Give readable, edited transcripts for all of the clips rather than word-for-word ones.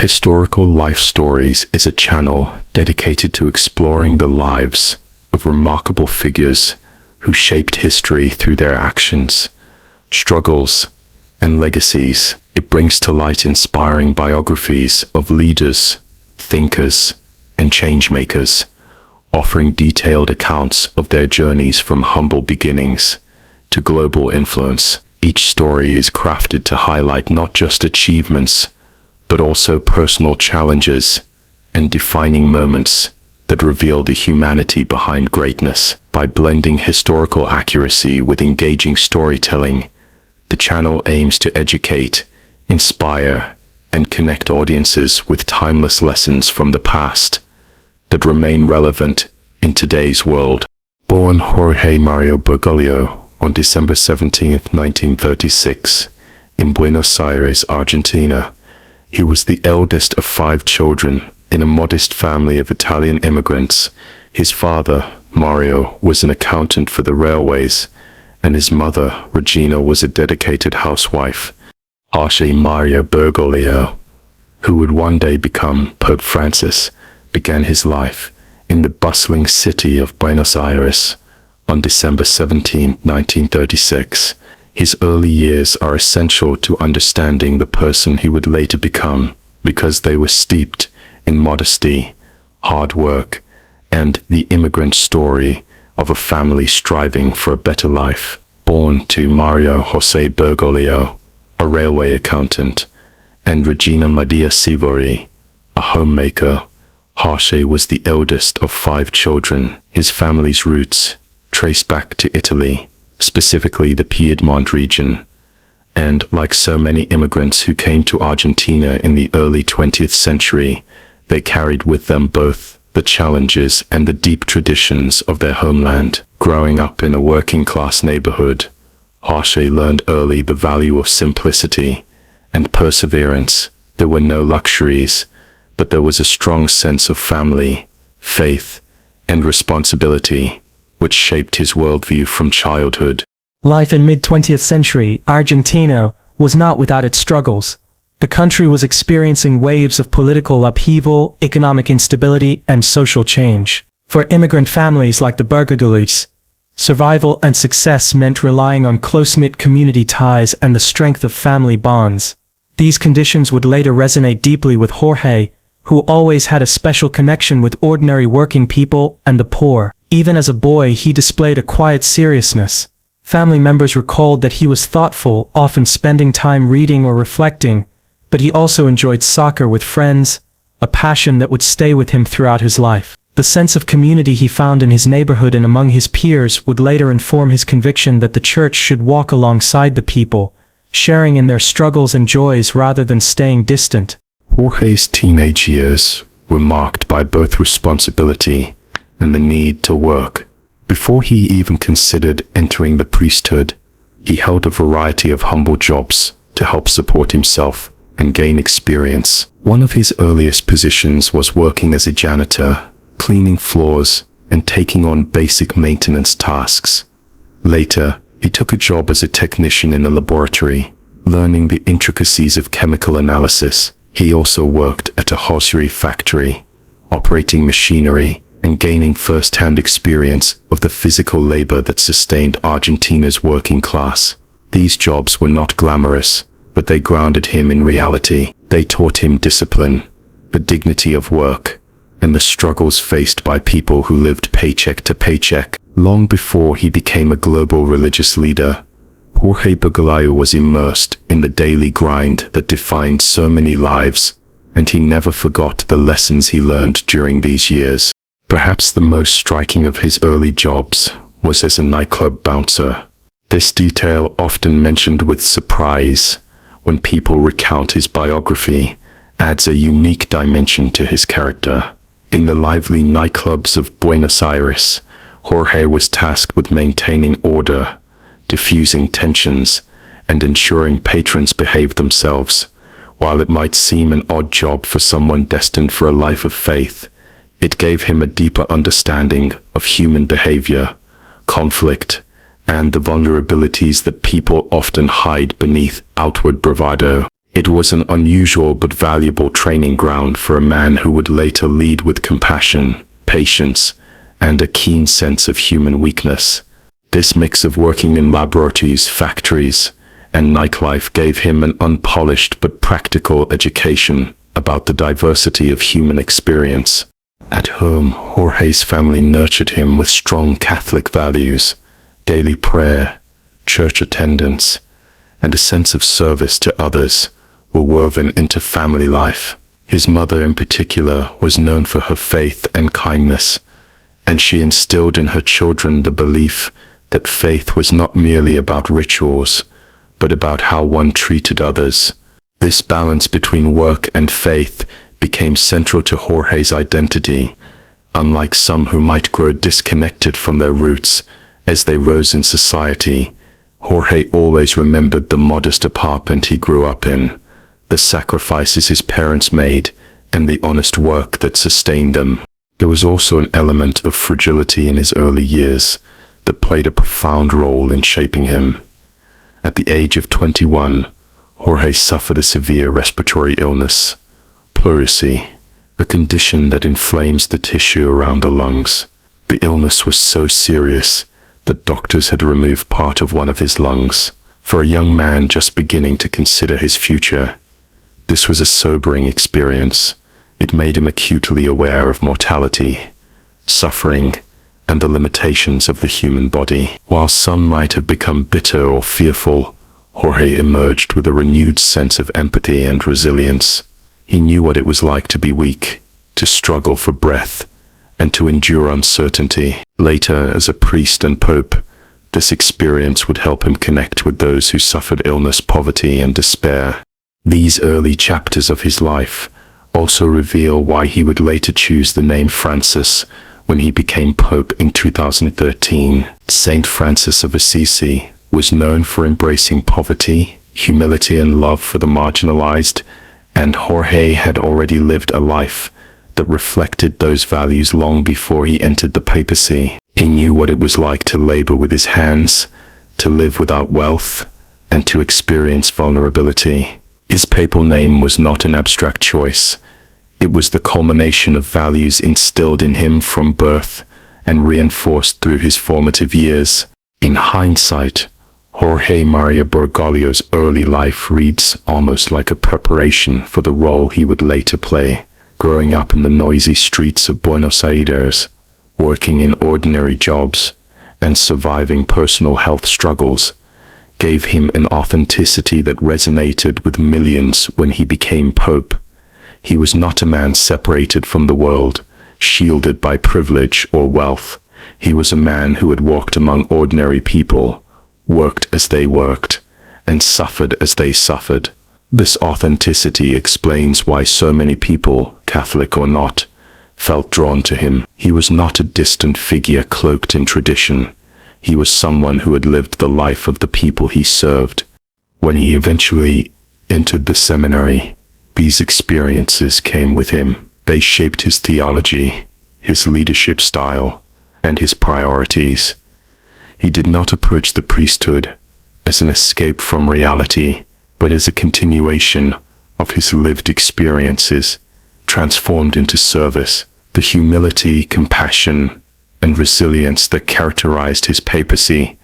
Historical Life Stories is a channel dedicated to exploring the lives of remarkable figures who shaped history through their actions, struggles, and legacies. It brings to light inspiring biographies of leaders, thinkers, and changemakers, offering detailed accounts of their journeys from humble beginnings to global influence. Each story is crafted to highlight not just achievements, but also personal challenges and defining moments that reveal the humanity behind greatness. By blending historical accuracy with engaging storytelling, the channel aims to educate, inspire, and connect audiences with timeless lessons from the past that remain relevant in today's world. Born Jorge Mario Bergoglio on December 17, 1936, in Buenos Aires, Argentina, he was the eldest of 5 children in a modest family of Italian immigrants. His father, Mario, was an accountant for the railways, and his mother, Regina, was a dedicated housewife. Jorge Mario Bergoglio, who would one day become Pope Francis, began his life in the bustling city of Buenos Aires on December 17, 1936. His early years are essential to understanding the person he would later become, because they were steeped in modesty, hard work, and the immigrant story of a family striving for a better life. Born to Mario Jose Bergoglio, a railway accountant, and Regina Maria Sivori, a homemaker, Jorge was the eldest of 5 children. His family's roots trace back to Italy, specifically the Piedmont region, and like so many immigrants who came to Argentina in the early 20th century, they carried with them both the challenges and the deep traditions of their homeland. Growing up in a working-class neighborhood, Jorge learned early the value of simplicity and perseverance. There were no luxuries, but there was a strong sense of family, faith, and responsibility, which shaped his worldview from childhood. Life in mid-20th century Argentina was not without its struggles. The country was experiencing waves of political upheaval, economic instability, and social change. For immigrant families like the Bergoglios, survival and success meant relying on close-knit community ties and the strength of family bonds. These conditions would later resonate deeply with Jorge, who always had a special connection with ordinary working people and the poor. Even as a boy, he displayed a quiet seriousness. Family members recalled that he was thoughtful, often spending time reading or reflecting, but he also enjoyed soccer with friends, a passion that would stay with him throughout his life. The sense of community he found in his neighborhood and among his peers would later inform his conviction that the church should walk alongside the people, sharing in their struggles and joys rather than staying distant. Jorge's teenage years were marked by both responsibility and the need to work. Before he even considered entering the priesthood, he held a variety of humble jobs to help support himself and gain experience. One of his earliest positions was working as a janitor, cleaning floors and taking on basic maintenance tasks. Later, he took a job as a technician in a laboratory, learning the intricacies of chemical analysis. He also worked at a hosiery factory, operating machinery and gaining first-hand experience of the physical labor that sustained Argentina's working class. These jobs were not glamorous, but they grounded him in reality. They taught him discipline, the dignity of work, and the struggles faced by people who lived paycheck to paycheck. Long before he became a global religious leader, Jorge Bergoglio was immersed in the daily grind that defined so many lives, and he never forgot the lessons he learned during these years. Perhaps the most striking of his early jobs was as a nightclub bouncer. This detail, often mentioned with surprise when people recount his biography, adds a unique dimension to his character. In the lively nightclubs of Buenos Aires, Jorge was tasked with maintaining order, diffusing tensions, and ensuring patrons behaved themselves. While it might seem an odd job for someone destined for a life of faith, it gave him a deeper understanding of human behavior, conflict, and the vulnerabilities that people often hide beneath outward bravado. It was an unusual but valuable training ground for a man who would later lead with compassion, patience, and a keen sense of human weakness. This mix of working in laboratories, factories, and nightlife gave him an unpolished but practical education about the diversity of human experience. At home, Jorge's family nurtured him with strong Catholic values, daily prayer, church attendance, and a sense of service to others were woven into family life. His mother in particular was known for her faith and kindness, and she instilled in her children the belief that faith was not merely about rituals, but about how one treated others. This balance between work and faith became central to Jorge's identity. Unlike some who might grow disconnected from their roots as they rose in society, Jorge always remembered the modest apartment he grew up in, the sacrifices his parents made, and the honest work that sustained them. There was also an element of fragility in his early years that played a profound role in shaping him. At the age of 21, Jorge suffered a severe respiratory illness, pleurisy, a condition that inflames the tissue around the lungs. The illness was so serious that doctors had removed part of one of his lungs. For a young man just beginning to consider his future, this was a sobering experience. It made him acutely aware of mortality, suffering, and the limitations of the human body. While some might have become bitter or fearful, Jorge emerged with a renewed sense of empathy and resilience. He knew what it was like to be weak, to struggle for breath, and to endure uncertainty. Later, as a priest and pope, this experience would help him connect with those who suffered illness, poverty, and despair. These early chapters of his life also reveal why he would later choose the name Francis when he became pope in 2013. Saint Francis of Assisi was known for embracing poverty, humility, and love for the marginalized, and Jorge had already lived a life that reflected those values long before he entered the papacy. He knew what it was like to labor with his hands, to live without wealth, and to experience vulnerability. His papal name was not an abstract choice. It was the culmination of values instilled in him from birth and reinforced through his formative years. In hindsight, Jorge Maria Bergoglio's early life reads almost like a preparation for the role he would later play. Growing up in the noisy streets of Buenos Aires, working in ordinary jobs, and surviving personal health struggles, gave him an authenticity that resonated with millions when he became pope. He was not a man separated from the world, shielded by privilege or wealth. He was a man who had walked among ordinary people, worked as they worked, and suffered as they suffered. This authenticity explains why so many people, Catholic or not, felt drawn to him. He was not a distant figure cloaked in tradition. He was someone who had lived the life of the people he served. When he eventually entered the seminary, these experiences came with him. They shaped his theology, his leadership style, and his priorities. He did not approach the priesthood as an escape from reality, but as a continuation of his lived experiences, transformed into service. The humility, compassion, and resilience that characterized his papacy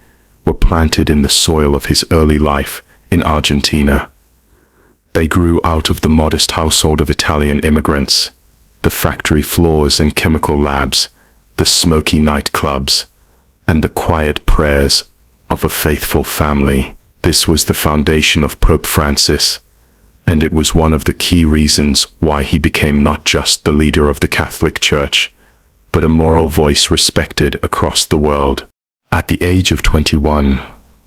were planted in the soil of his early life in Argentina. They grew out of the modest household of Italian immigrants, the factory floors and chemical labs, the smoky nightclubs, and the quiet prayers of a faithful family. This was the foundation of Pope Francis, and it was one of the key reasons why he became not just the leader of the Catholic Church, but a moral voice respected across the world. At the age of 21,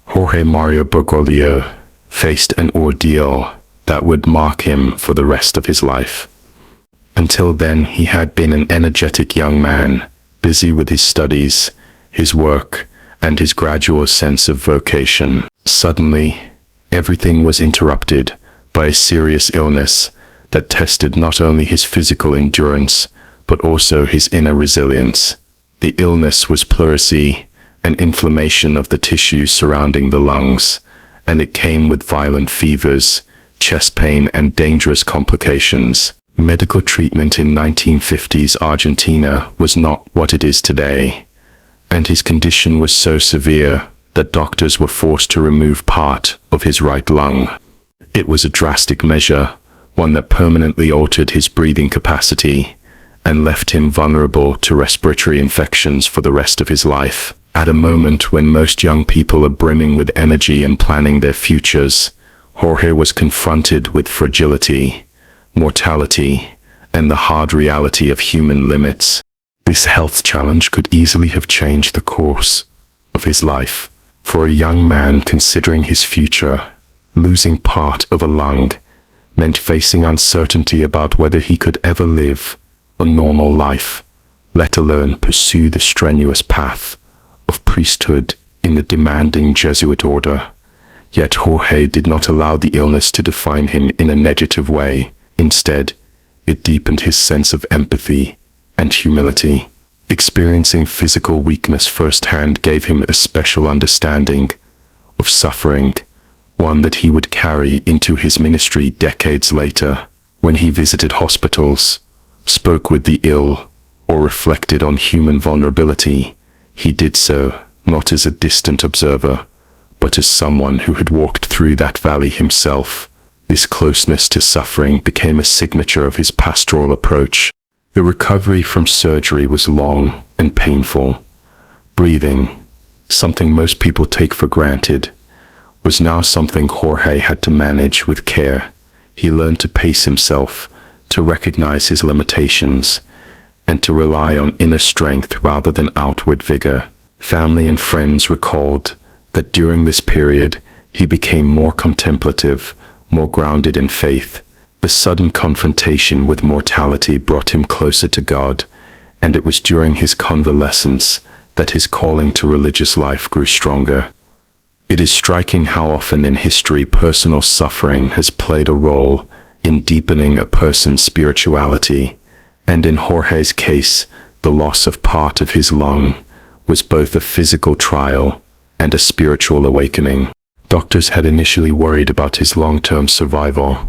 Jorge Mario Bergoglio faced an ordeal that would mark him for the rest of his life. Until then, he had been an energetic young man, busy with his studies, his work, and his gradual sense of vocation. Suddenly, everything was interrupted by a serious illness that tested not only his physical endurance, but also his inner resilience. The illness was pleurisy, an inflammation of the tissues surrounding the lungs, and it came with violent fevers, chest pain and dangerous complications. Medical treatment in 1950s Argentina was not what it is today, and his condition was so severe that doctors were forced to remove part of his right lung. It was a drastic measure, one that permanently altered his breathing capacity and left him vulnerable to respiratory infections for the rest of his life. At a moment when most young people are brimming with energy and planning their futures, Jorge was confronted with fragility, mortality, and the hard reality of human limits. This health challenge could easily have changed the course of his life. For a young man considering his future, losing part of a lung meant facing uncertainty about whether he could ever live a normal life, let alone pursue the strenuous path of priesthood in the demanding Jesuit order. Yet Jorge did not allow the illness to define him in a negative way. Instead, it deepened his sense of empathy and humility. Experiencing physical weakness firsthand gave him a special understanding of suffering, one that he would carry into his ministry decades later. When he visited hospitals, spoke with the ill, or reflected on human vulnerability, he did so not as a distant observer, but as someone who had walked through that valley himself. This closeness to suffering became a signature of his pastoral approach. The recovery from surgery was long and painful. Breathing, something most people take for granted, was now something Jorge had to manage with care. He learned to pace himself, to recognize his limitations, and to rely on inner strength rather than outward vigor. Family and friends recalled that during this period, he became more contemplative, more grounded in faith. The sudden confrontation with mortality brought him closer to God, and it was during his convalescence that his calling to religious life grew stronger. It is striking how often in history personal suffering has played a role in deepening a person's spirituality, and in Jorge's case, the loss of part of his lung was both a physical trial and a spiritual awakening. Doctors had initially worried about his long-term survival.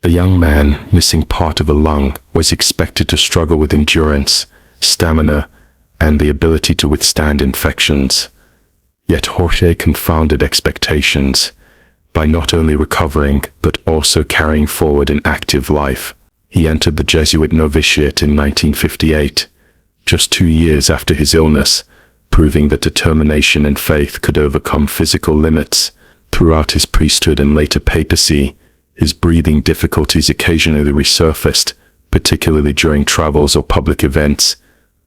The young man, missing part of a lung, was expected to struggle with endurance, stamina, and the ability to withstand infections. Yet Jorge confounded expectations by not only recovering, but also carrying forward an active life. He entered the Jesuit novitiate in 1958, just 2 years after his illness, proving that determination and faith could overcome physical limits. Throughout his priesthood and later papacy, his breathing difficulties occasionally resurfaced, particularly during travels or public events,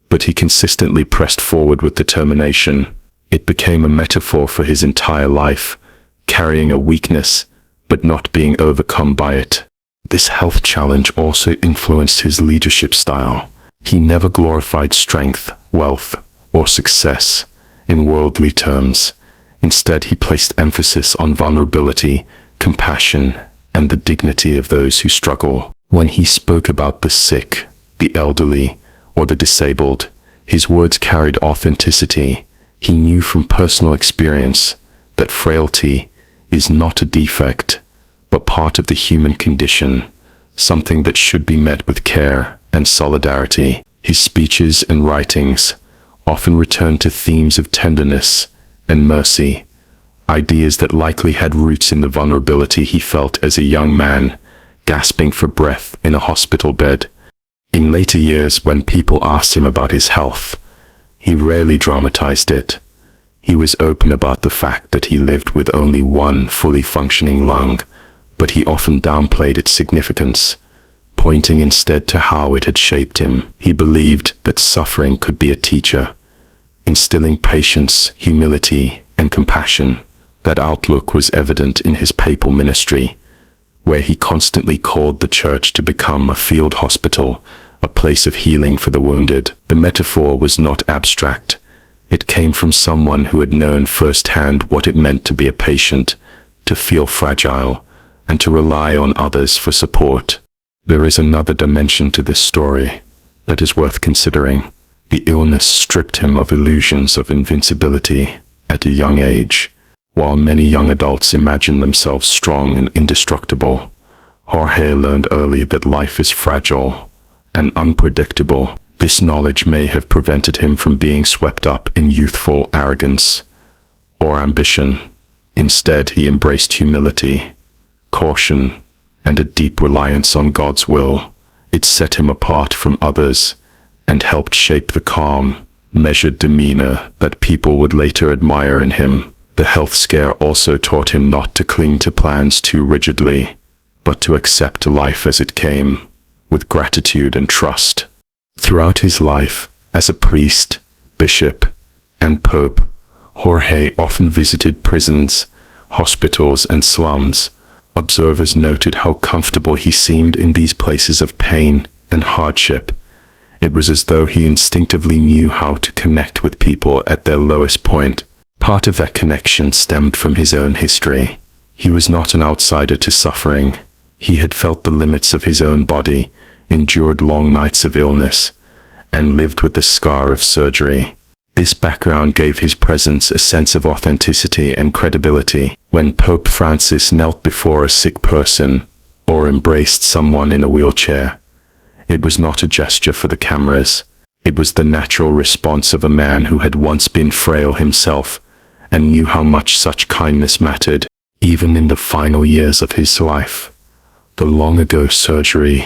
but he consistently pressed forward with determination. It became a metaphor for his entire life, carrying a weakness, but not being overcome by it. This health challenge also influenced his leadership style. He never glorified strength, wealth, or success in worldly terms. Instead, he placed emphasis on vulnerability, compassion, and the dignity of those who struggle. When he spoke about the sick, the elderly, or the disabled, his words carried authenticity. He knew from personal experience that frailty is not a defect, but part of the human condition, something that should be met with care and solidarity. His speeches and writings often returned to themes of tenderness and mercy, ideas that likely had roots in the vulnerability he felt as a young man, gasping for breath in a hospital bed. In later years, when people asked him about his health, he rarely dramatized it. He was open about the fact that he lived with only one fully functioning lung, but he often downplayed its significance, pointing instead to how it had shaped him. He believed that suffering could be a teacher, instilling patience, humility, and compassion. That outlook was evident in his papal ministry, where he constantly called the church to become a field hospital, a place of healing for the wounded. The metaphor was not abstract. It came from someone who had known firsthand what it meant to be a patient, to feel fragile, and to rely on others for support. There is another dimension to this story that is worth considering. The illness stripped him of illusions of invincibility at a young age. While many young adults imagine themselves strong and indestructible, Jorge learned early that life is fragile and unpredictable. This knowledge may have prevented him from being swept up in youthful arrogance or ambition. Instead, he embraced humility, caution, and a deep reliance on God's will. It set him apart from others and helped shape the calm, measured demeanor that people would later admire in him. The health scare also taught him not to cling to plans too rigidly, but to accept life as it came, with gratitude and trust. Throughout his life, as a priest, bishop, and pope, Jorge often visited prisons, hospitals, and slums. Observers noted how comfortable he seemed in these places of pain and hardship. It was as though he instinctively knew how to connect with people at their lowest point. Part of that connection stemmed from his own history. He was not an outsider to suffering. He had felt the limits of his own body, endured long nights of illness, and lived with the scar of surgery. This background gave his presence a sense of authenticity and credibility. When Pope Francis knelt before a sick person or embraced someone in a wheelchair, it was not a gesture for the cameras. It was the natural response of a man who had once been frail himself and knew how much such kindness mattered. Even in the final years of his life, the long-ago surgery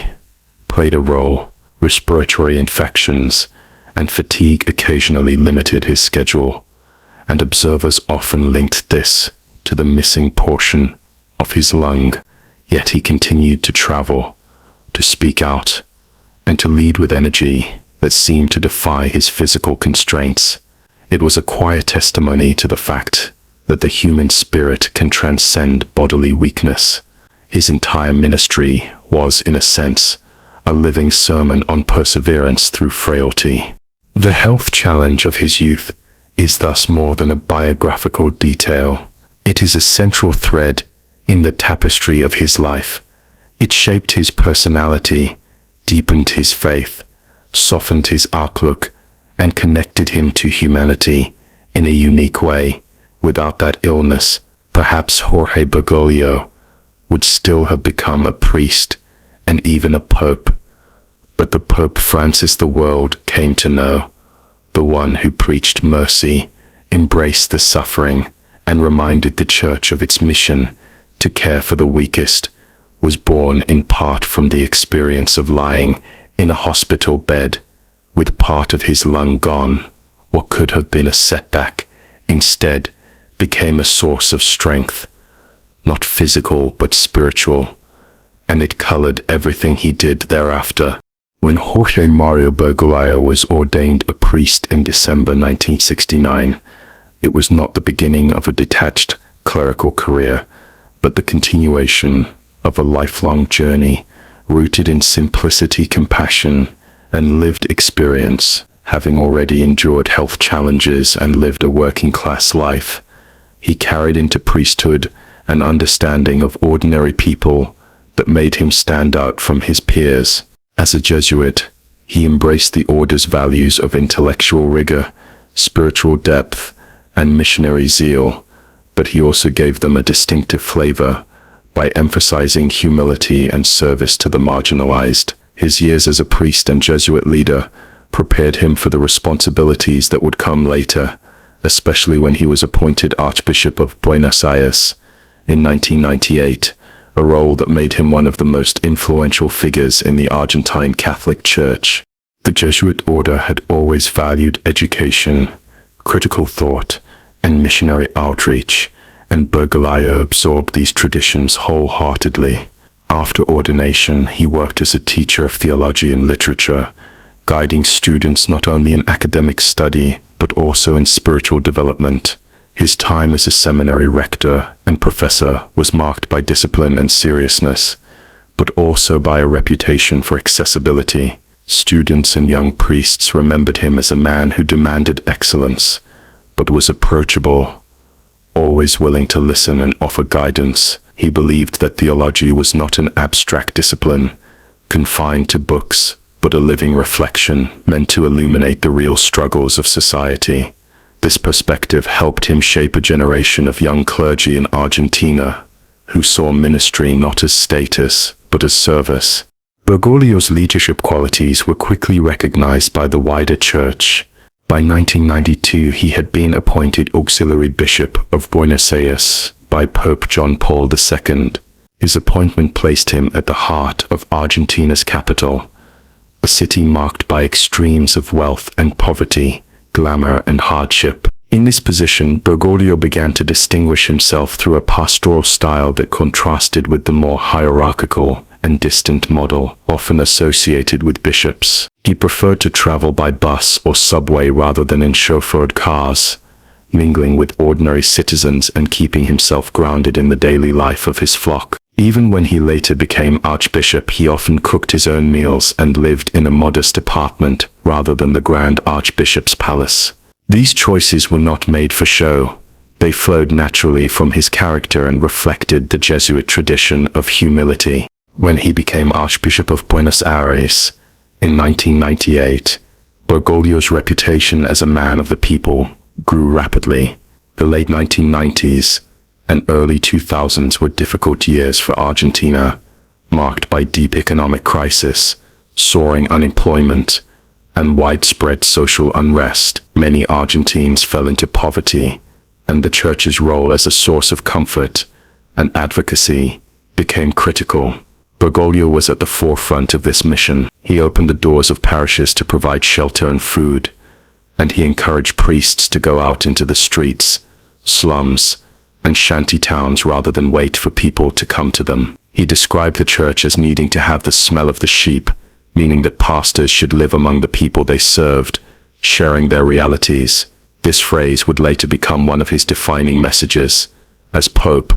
played a role. Respiratory infections and fatigue occasionally limited his schedule, and observers often linked this to the missing portion of his lung. Yet he continued to travel, to speak out, and to lead with energy that seemed to defy his physical constraints. It was a quiet testimony to the fact that the human spirit can transcend bodily weakness. His entire ministry was, in a sense, a living sermon on perseverance through frailty. The health challenge of his youth is thus more than a biographical detail. It is a central thread in the tapestry of his life. It shaped his personality, deepened his faith, softened his outlook, and connected him to humanity in a unique way. Without that illness, perhaps Jorge Bergoglio would still have become a priest and even a pope. But the Pope Francis the world came to know, the one who preached mercy, embraced the suffering, and reminded the Church of its mission to care for the weakest, was born in part from the experience of lying in a hospital bed with part of his lung gone. What could have been a setback instead became a source of strength, not physical but spiritual, and it colored everything he did thereafter. When Jorge Mario Bergoglio was ordained a priest in December 1969, it was not the beginning of a detached clerical career, but the continuation of a lifelong journey rooted in simplicity, compassion, and lived experience. Having already endured health challenges and lived a working-class life, he carried into priesthood an understanding of ordinary people that made him stand out from his peers. As a Jesuit, he embraced the order's values of intellectual rigor, spiritual depth, and missionary zeal, but he also gave them a distinctive flavor by emphasizing humility and service to the marginalized. His years as a priest and Jesuit leader prepared him for the responsibilities that would come later, especially when he was appointed Archbishop of Buenos Aires in 1998, a role that made him one of the most influential figures in the Argentine Catholic Church. The Jesuit order had always valued education, critical thought, and missionary outreach, and Bergoglio absorbed these traditions wholeheartedly. After ordination, he worked as a teacher of theology and literature, guiding students not only in academic study, but also in spiritual development. His time as a seminary rector and professor was marked by discipline and seriousness, but also by a reputation for accessibility. Students and young priests remembered him as a man who demanded excellence, but was approachable, always willing to listen and offer guidance. He believed that theology was not an abstract discipline, confined to books, but a living reflection meant to illuminate the real struggles of society. This perspective helped him shape a generation of young clergy in Argentina who saw ministry not as status, but as service. Bergoglio's leadership qualities were quickly recognized by the wider church. By 1992, he had been appointed auxiliary bishop of Buenos Aires by Pope John Paul II. His appointment placed him at the heart of Argentina's capital, a city marked by extremes of wealth and poverty, glamour and hardship. In this position, Bergoglio began to distinguish himself through a pastoral style that contrasted with the more hierarchical and distant model often associated with bishops. He preferred to travel by bus or subway rather than in chauffeured cars, mingling with ordinary citizens and keeping himself grounded in the daily life of his flock. Even when he later became Archbishop, he often cooked his own meals and lived in a modest apartment rather than the grand Archbishop's palace. These choices were not made for show. They flowed naturally from his character and reflected the Jesuit tradition of humility. When he became Archbishop of Buenos Aires in 1998, Bergoglio's reputation as a man of the people grew rapidly. The late 1990s and early 2000s were difficult years for Argentina, marked by deep economic crisis, soaring unemployment, and widespread social unrest. Many Argentines fell into poverty, and the church's role as a source of comfort and advocacy became critical. Bergoglio was at the forefront of this mission. He opened the doors of parishes to provide shelter and food, and he encouraged priests to go out into the streets, slums, and shanty towns rather than wait for people to come to them. He described the church as needing to have the smell of the sheep, meaning that pastors should live among the people they served, sharing their realities. This phrase would later become one of his defining messages as Pope,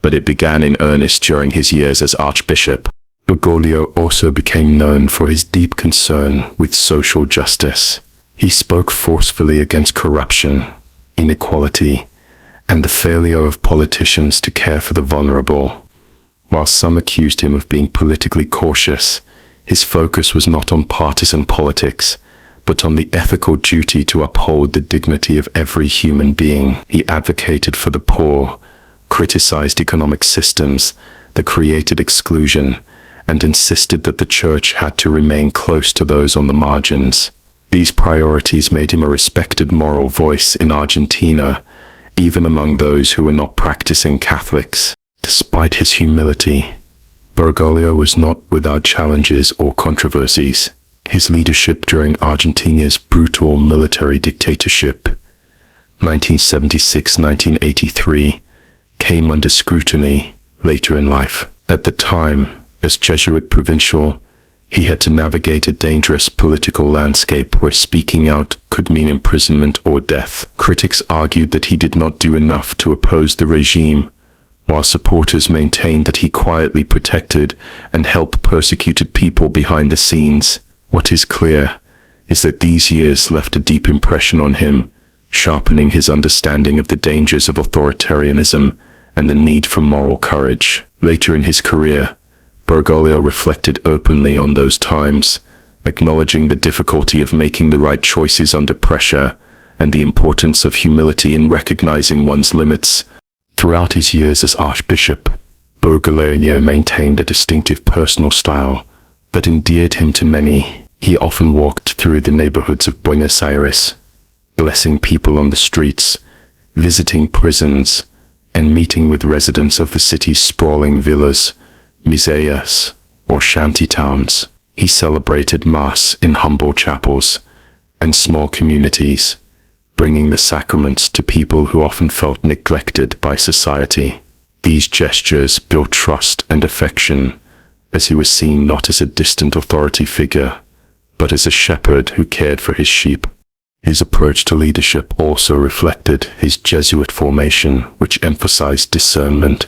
but it began in earnest during his years as Archbishop. Bergoglio also became known for his deep concern with social justice. He spoke forcefully against corruption, inequality, and the failure of politicians to care for the vulnerable. While some accused him of being politically cautious, his focus was not on partisan politics, but on the ethical duty to uphold the dignity of every human being. He advocated for the poor, criticized economic systems that created exclusion, and insisted that the church had to remain close to those on the margins. These priorities made him a respected moral voice in Argentina, even among those who were not practicing Catholics. Despite his humility, Bergoglio was not without challenges or controversies. His leadership during Argentina's brutal military dictatorship, 1976-1983, came under scrutiny later in life. At the time, as Jesuit provincial, he had to navigate a dangerous political landscape where speaking out could mean imprisonment or death. Critics argued that he did not do enough to oppose the regime, while supporters maintained that he quietly protected and helped persecuted people behind the scenes. What is clear is that these years left a deep impression on him, sharpening his understanding of the dangers of authoritarianism and the need for moral courage. Later in his career, Bergoglio reflected openly on those times, acknowledging the difficulty of making the right choices under pressure and the importance of humility in recognizing one's limits. Throughout his years as Archbishop, Bergoglio maintained a distinctive personal style that endeared him to many. He often walked through the neighborhoods of Buenos Aires, blessing people on the streets, visiting prisons, and meeting with residents of the city's sprawling villas, museas, or shanty towns. He celebrated Mass in humble chapels and small communities, bringing the sacraments to people who often felt neglected by society. These gestures built trust and affection, as he was seen not as a distant authority figure, but as a shepherd who cared for his sheep. His approach to leadership also reflected his Jesuit formation, which emphasized discernment,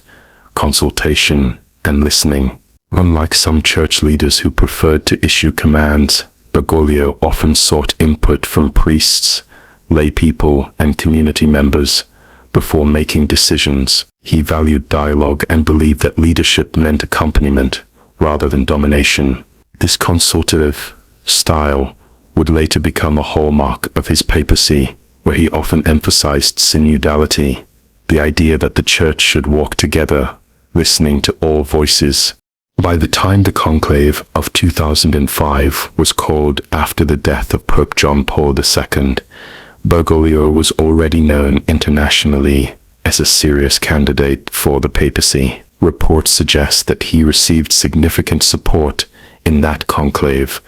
consultation, and listening. Unlike some church leaders who preferred to issue commands, Bergoglio often sought input from priests, lay people, and community members before making decisions. He valued dialogue and believed that leadership meant accompaniment rather than domination. This consultative style would later become a hallmark of his papacy, where he often emphasized synodality, the idea that the church should walk together, listening to all voices. By the time the conclave of 2005 was called after the death of Pope John Paul II, Bergoglio was already known internationally as a serious candidate for the papacy. Reports suggest that he received significant support in that conclave,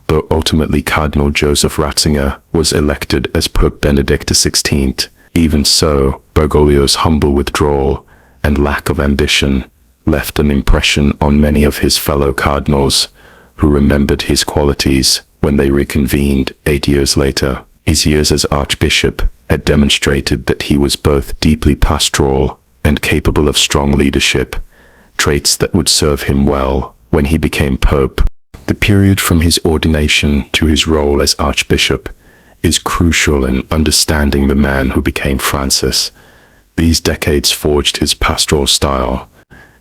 though ultimately Cardinal Joseph Ratzinger was elected as Pope Benedict XVI. Even so, Bergoglio's humble withdrawal and lack of ambition left an impression on many of his fellow cardinals, who remembered his qualities when they reconvened 8 years later. His years as Archbishop had demonstrated that he was both deeply pastoral and capable of strong leadership, traits that would serve him well when he became Pope. The period from his ordination to his role as Archbishop is crucial in understanding the man who became Francis. These decades forged his pastoral style,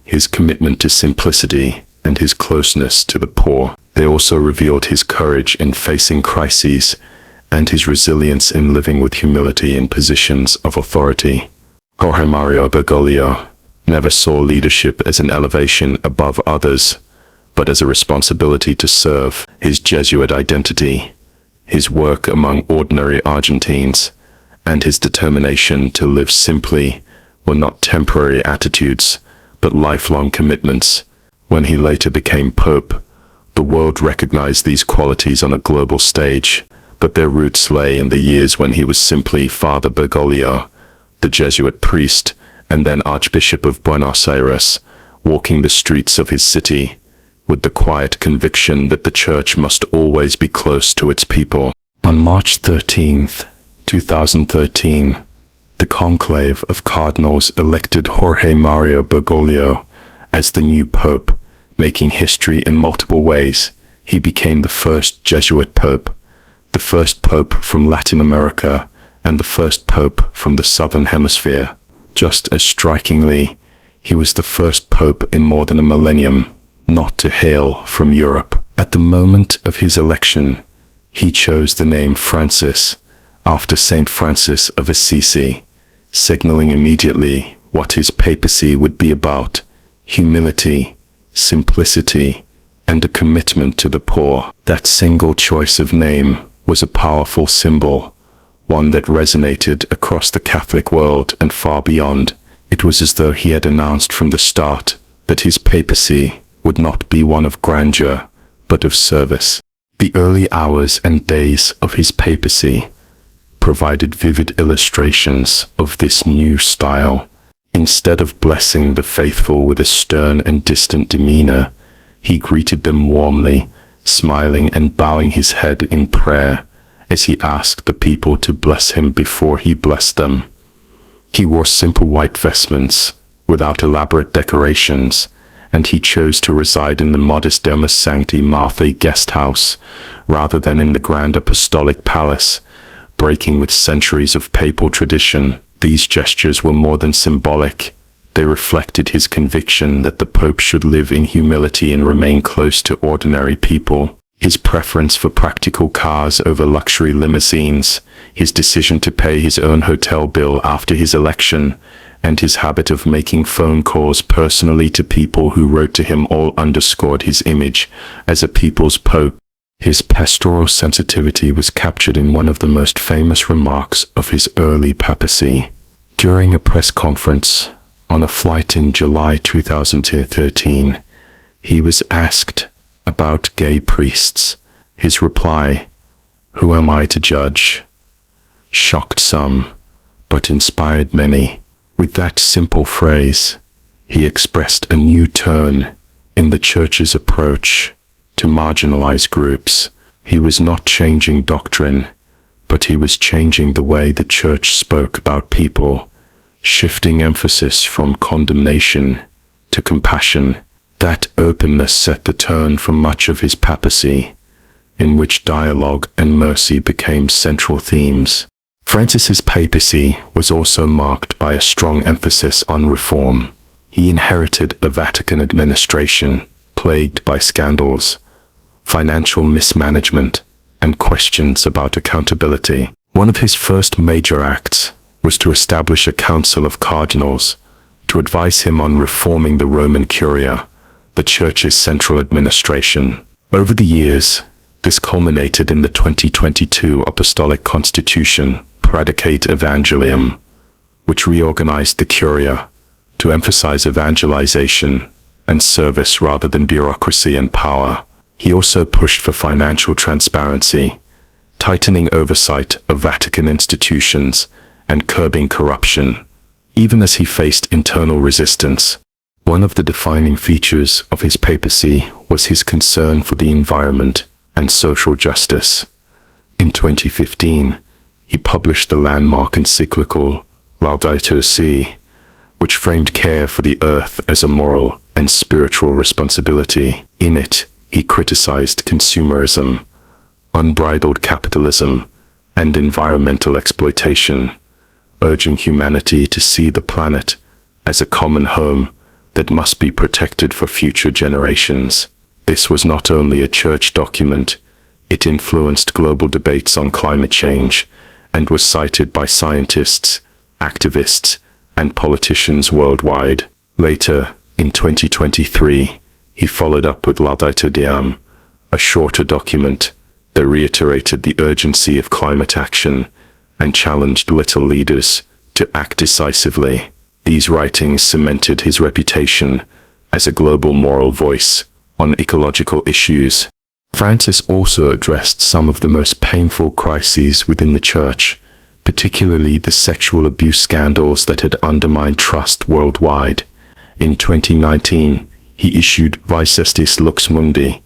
his commitment to simplicity, and his closeness to the poor. They also revealed his courage in facing crises and his resilience in living with humility in positions of authority. Jorge Mario Bergoglio never saw leadership as an elevation above others, but as a responsibility to serve. His Jesuit identity, his work among ordinary Argentines, and his determination to live simply were not temporary attitudes, but lifelong commitments. When he later became Pope, the world recognized these qualities on a global stage, but their roots lay in the years when he was simply Father Bergoglio, the Jesuit priest and then Archbishop of Buenos Aires, walking the streets of his city with the quiet conviction that the church must always be close to its people. On March 13, 2013, the conclave of cardinals elected Jorge Mario Bergoglio as the new pope, making history in multiple ways. He became the first Jesuit pope, the first pope from Latin America, and the first pope from the Southern Hemisphere. Just as strikingly, he was the first pope in more than a millennium not to hail from Europe. At the moment of his election, he chose the name Francis after Saint Francis of Assisi, signaling immediately what his papacy would be about: humility, simplicity, and a commitment to the poor. That single choice of name was a powerful symbol, one that resonated across the Catholic world and far beyond. It was as though he had announced from the start that his papacy would not be one of grandeur, but of service. The early hours and days of his papacy provided vivid illustrations of this new style. Instead of blessing the faithful with a stern and distant demeanor, he greeted them warmly, smiling and bowing his head in prayer as he asked the people to bless him before he blessed them. He wore simple white vestments, without elaborate decorations, and he chose to reside in the modest Domus Sancti Marthae guest house, rather than in the grand apostolic palace, breaking with centuries of papal tradition. These gestures were more than symbolic. They reflected his conviction that the Pope should live in humility and remain close to ordinary people. His preference for practical cars over luxury limousines, his decision to pay his own hotel bill after his election, and his habit of making phone calls personally to people who wrote to him all underscored his image as a people's pope. His pastoral sensitivity was captured in one of the most famous remarks of his early papacy. During a press conference on a flight in July 2013, he was asked about gay priests. His reply, "Who am I to judge?" shocked some, but inspired many. With that simple phrase, he expressed a new tone in the church's approach to marginalized groups. He was not changing doctrine, but he was changing the way the church spoke about people, shifting emphasis from condemnation to compassion. That openness set the tone for much of his papacy, in which dialogue and mercy became central themes. Francis's papacy was also marked by a strong emphasis on reform. He inherited a Vatican administration plagued by scandals, financial mismanagement, and questions about accountability. One of his first major acts was to establish a council of cardinals to advise him on reforming the Roman Curia, the Church's central administration. Over the years, this culminated in the 2022 Apostolic Constitution, Predicate Evangelium, which reorganized the Curia to emphasize evangelization and service rather than bureaucracy and power. He also pushed for financial transparency, tightening oversight of Vatican institutions and curbing corruption, even as he faced internal resistance. One of the defining features of his papacy was his concern for the environment and social justice. In 2015, he published the landmark encyclical Laudato Si, which framed care for the earth as a moral and spiritual responsibility. In it, he criticized consumerism, unbridled capitalism, and environmental exploitation, urging humanity to see the planet as a common home that must be protected for future generations. This was not only a church document, it influenced global debates on climate change and was cited by scientists, activists, and politicians worldwide. Later, in 2023, he followed up with Laudato Deum, a shorter document that reiterated the urgency of climate action and challenged little leaders to act decisively. These writings cemented his reputation as a global moral voice on ecological issues. Francis also addressed some of the most painful crises within the Church, particularly the sexual abuse scandals that had undermined trust worldwide. In 2019, he issued Vicestis Lux Mundi,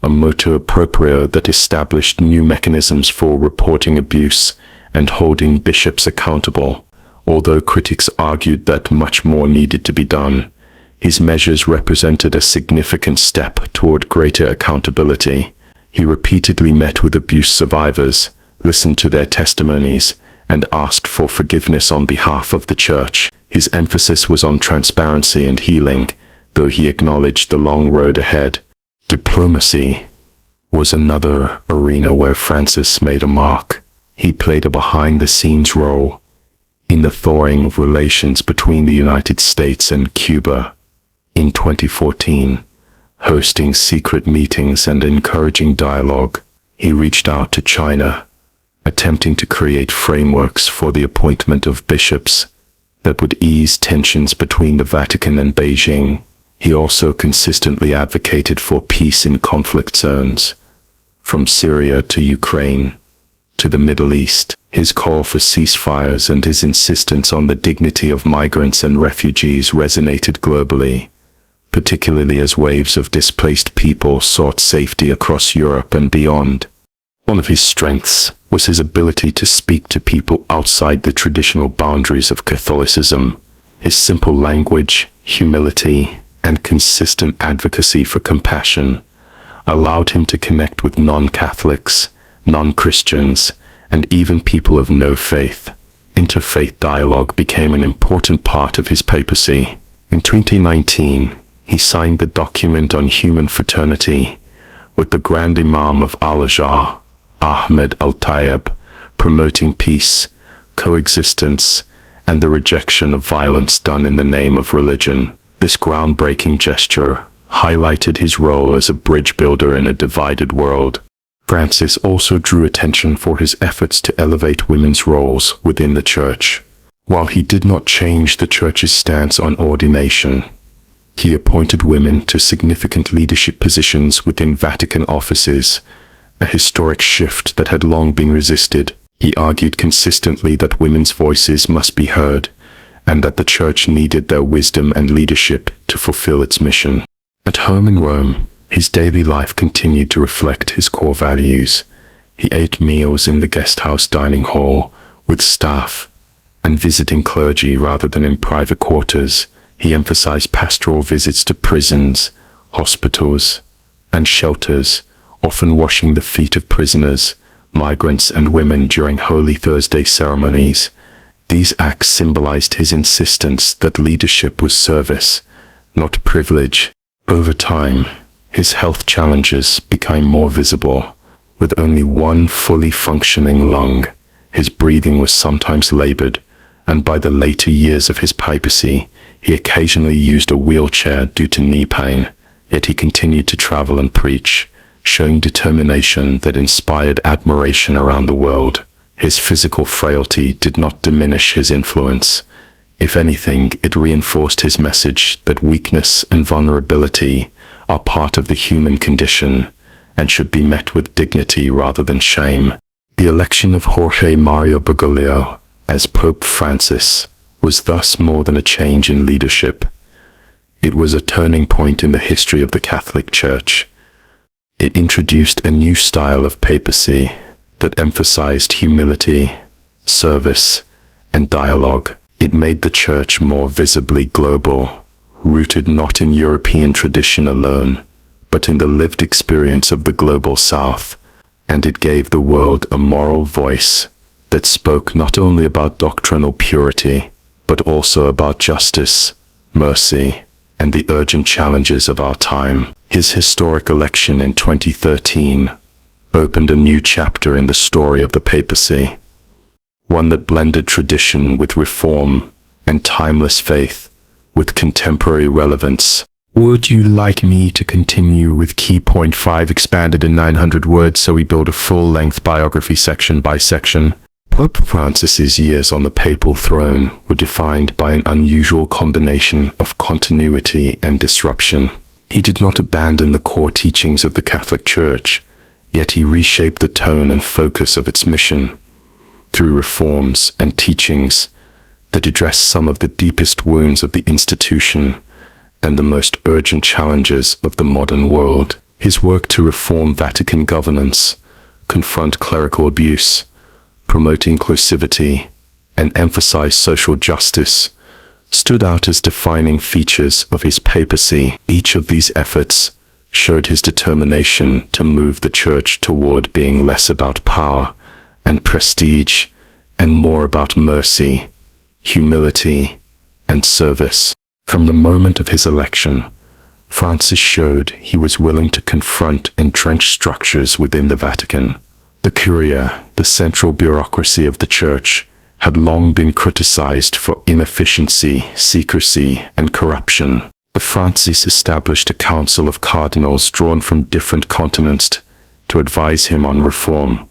a motu proprio that established new mechanisms for reporting abuse and holding bishops accountable. Although critics argued that much more needed to be done, his measures represented a significant step toward greater accountability. He repeatedly met with abuse survivors, listened to their testimonies, and asked for forgiveness on behalf of the Church. His emphasis was on transparency and healing, though he acknowledged the long road ahead. Diplomacy was another arena where Francis made a mark. He played a behind-the-scenes role in the thawing of relations between the United States and Cuba. In 2014, hosting secret meetings and encouraging dialogue, he reached out to China, attempting to create frameworks for the appointment of bishops that would ease tensions between the Vatican and Beijing. He also consistently advocated for peace in conflict zones, from Syria to Ukraine to the Middle East. His call for ceasefires and his insistence on the dignity of migrants and refugees resonated globally, particularly as waves of displaced people sought safety across Europe and beyond. One of his strengths was his ability to speak to people outside the traditional boundaries of Catholicism. His simple language, humility, and consistent advocacy for compassion allowed him to connect with non-Catholics, non-Christians, and even people of no faith. Interfaith dialogue became an important part of his papacy. In 2019, he signed the document on human fraternity with the Grand Imam of Al-Azhar, Ahmed Al-Tayeb, promoting peace, coexistence, and the rejection of violence done in the name of religion. This groundbreaking gesture highlighted his role as a bridge builder in a divided world. Francis also drew attention for his efforts to elevate women's roles within the Church. While he did not change the Church's stance on ordination, he appointed women to significant leadership positions within Vatican offices, a historic shift that had long been resisted. He argued consistently that women's voices must be heard, and that the Church needed their wisdom and leadership to fulfill its mission. At home in Rome, his daily life continued to reflect his core values. He ate meals in the guest house dining hall with staff and visiting clergy rather than in private quarters. He emphasized pastoral visits to prisons, hospitals, and shelters, often washing the feet of prisoners, migrants, and women during Holy Thursday ceremonies. These acts symbolized his insistence that leadership was service, not privilege. Over time, his health challenges became more visible. With only one fully functioning lung, His breathing was sometimes labored, and by the later years of his papacy, he occasionally used a wheelchair due to knee pain, yet he continued to travel and preach, showing determination that inspired admiration around the world. His physical frailty did not diminish his influence. If anything, it reinforced his message that weakness and vulnerability are part of the human condition and should be met with dignity rather than shame. The election of Jorge Mario Bergoglio as Pope Francis was thus more than a change in leadership. It was a turning point in the history of the Catholic Church. It introduced a new style of papacy that emphasized humility, service, and dialogue. It made the Church more visibly global, rooted not in European tradition alone, but in the lived experience of the global South, and it gave the world a moral voice that spoke not only about doctrinal purity, but also about justice, mercy, and the urgent challenges of our time. His historic election in 2013 opened a new chapter in the story of the papacy, one that blended tradition with reform and timeless faith with contemporary relevance. Would you like me to continue with key point 5 expanded in 900 words so we build a full-length biography section by section? Pope Francis's years on the papal throne were defined by an unusual combination of continuity and disruption. He did not abandon the core teachings of the Catholic Church, yet he reshaped the tone and focus of its mission through reforms and teachings that address some of the deepest wounds of the institution and the most urgent challenges of the modern world. His work to reform Vatican governance, confront clerical abuse, promote inclusivity, and emphasize social justice stood out as defining features of his papacy. Each of these efforts showed his determination to move the Church toward being less about power and prestige and more about mercy, humility, and service. From the moment of his election, Francis showed he was willing to confront entrenched structures within the Vatican. The Curia, the central bureaucracy of the Church, had long been criticized for inefficiency, secrecy, and corruption. But Francis established a council of cardinals drawn from different continents to advise him on reform,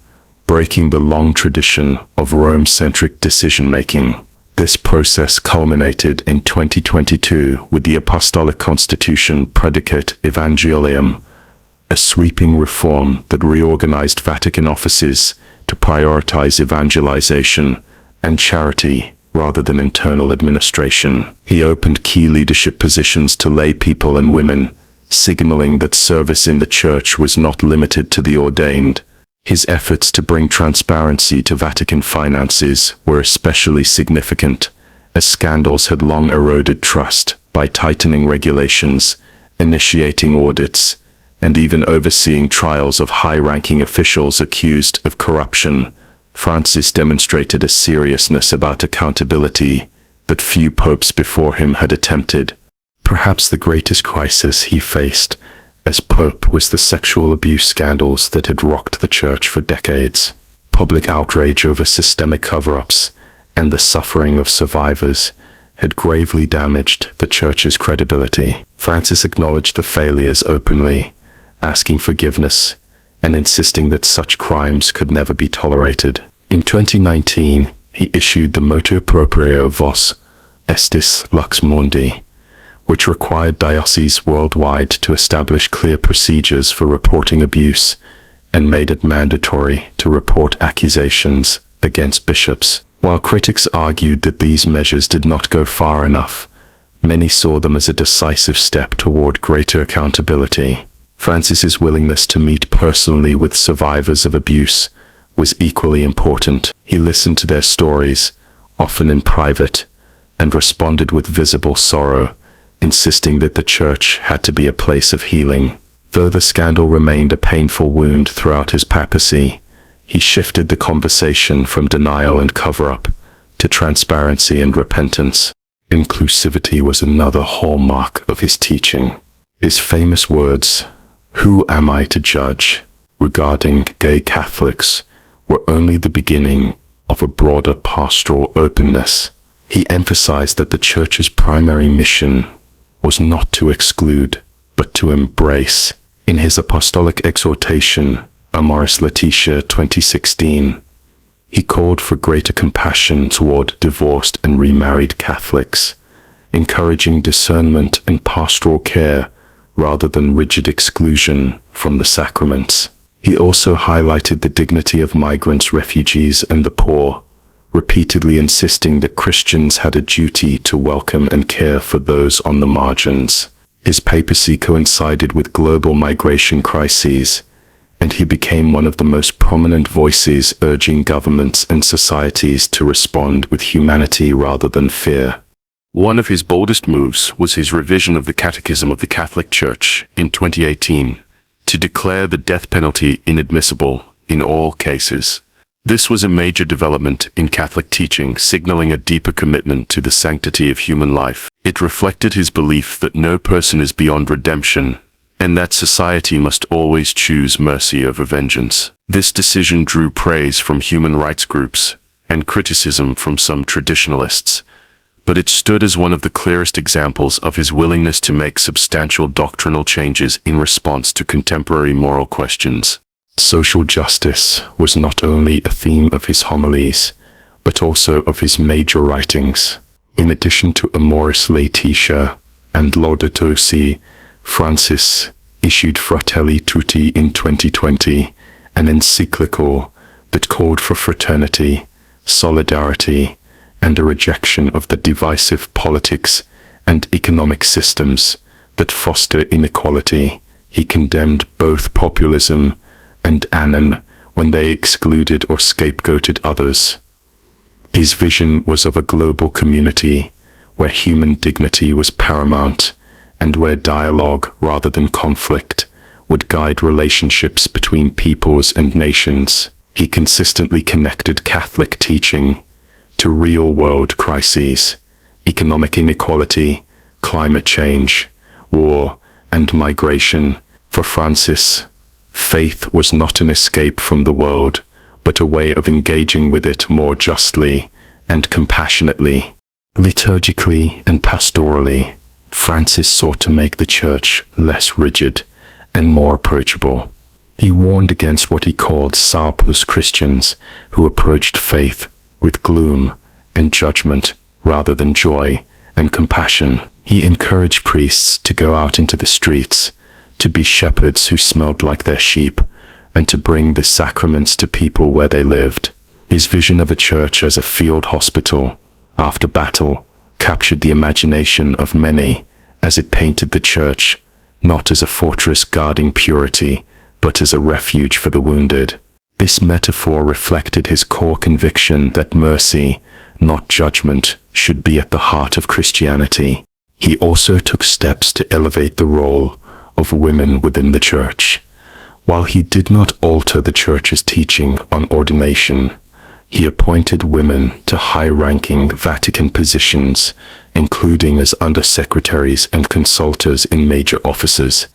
breaking the long tradition of Rome-centric decision-making. This process culminated in 2022 with the Apostolic Constitution Predicate Evangelium, a sweeping reform that reorganized Vatican offices to prioritize evangelization and charity rather than internal administration. He opened key leadership positions to lay people and women, signaling that service in the Church was not limited to the ordained. His efforts to bring transparency to Vatican finances were especially significant, as scandals had long eroded trust by tightening regulations, initiating audits, and even overseeing trials of high-ranking officials accused of corruption. Francis demonstrated a seriousness about accountability that few popes before him had attempted. Perhaps the greatest crisis he faced as Pope was the sexual abuse scandals that had rocked the Church for decades. Public outrage over systemic cover-ups and the suffering of survivors had gravely damaged the Church's credibility. Francis acknowledged the failures openly, asking forgiveness and insisting that such crimes could never be tolerated. In 2019, he issued the Motu Proprio Vos Estis Lux Mundi, which required dioceses worldwide to establish clear procedures for reporting abuse and made it mandatory to report accusations against bishops. While critics argued that these measures did not go far enough, many saw them as a decisive step toward greater accountability. Francis's willingness to meet personally with survivors of abuse was equally important. He listened to their stories, often in private, and responded with visible sorrow, insisting that the Church had to be a place of healing. Though the scandal remained a painful wound throughout his papacy, he shifted the conversation from denial and cover-up to transparency and repentance. Inclusivity was another hallmark of his teaching. His famous words, "Who am I to judge?" regarding gay Catholics were only the beginning of a broader pastoral openness. He emphasized that the Church's primary mission was not to exclude, but to embrace. In his apostolic exhortation, Amoris Laetitia 2016, he called for greater compassion toward divorced and remarried Catholics, encouraging discernment and pastoral care rather than rigid exclusion from the sacraments. He also highlighted the dignity of migrants, refugees, and the poor, repeatedly insisting that Christians had a duty to welcome and care for those on the margins. His papacy coincided with global migration crises, and he became one of the most prominent voices urging governments and societies to respond with humanity rather than fear. One of his boldest moves was his revision of the Catechism of the Catholic Church in 2018 to declare the death penalty inadmissible in all cases. This was a major development in Catholic teaching, signaling a deeper commitment to the sanctity of human life. It reflected his belief that no person is beyond redemption, and that society must always choose mercy over vengeance. This decision drew praise from human rights groups and criticism from some traditionalists, but it stood as one of the clearest examples of his willingness to make substantial doctrinal changes in response to contemporary moral questions. Social justice was not only a theme of his homilies, but also of his major writings. In addition to Amoris Laetitia and Laudato Si, Francis issued Fratelli Tutti in 2020, an encyclical that called for fraternity, solidarity, and a rejection of the divisive politics and economic systems that foster inequality. He condemned both populism and anon when they excluded or scapegoated others. His vision was of a global community where human dignity was paramount and where dialogue rather than conflict would guide relationships between peoples and nations. He consistently connected Catholic teaching to real-world crises, economic inequality, climate change, war, and migration. For Francis, faith was not an escape from the world, but a way of engaging with it more justly and compassionately. Liturgically and pastorally, Francis sought to make the Church less rigid and more approachable. He warned against what he called surplus Christians who approached faith with gloom and judgment rather than joy and compassion. He encouraged priests to go out into the streets, to be shepherds who smelled like their sheep, and to bring the sacraments to people where they lived. His vision of a church as a field hospital after battle captured the imagination of many as it painted the church not as a fortress guarding purity, but as a refuge for the wounded. This metaphor reflected his core conviction that mercy, not judgment, should be at the heart of Christianity. He also took steps to elevate the role of women within the Church. While he did not alter the Church's teaching on ordination, he appointed women to high-ranking Vatican positions, including as undersecretaries and consultors in major offices.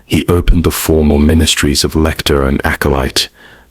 He opened the formal ministries of lector and acolyte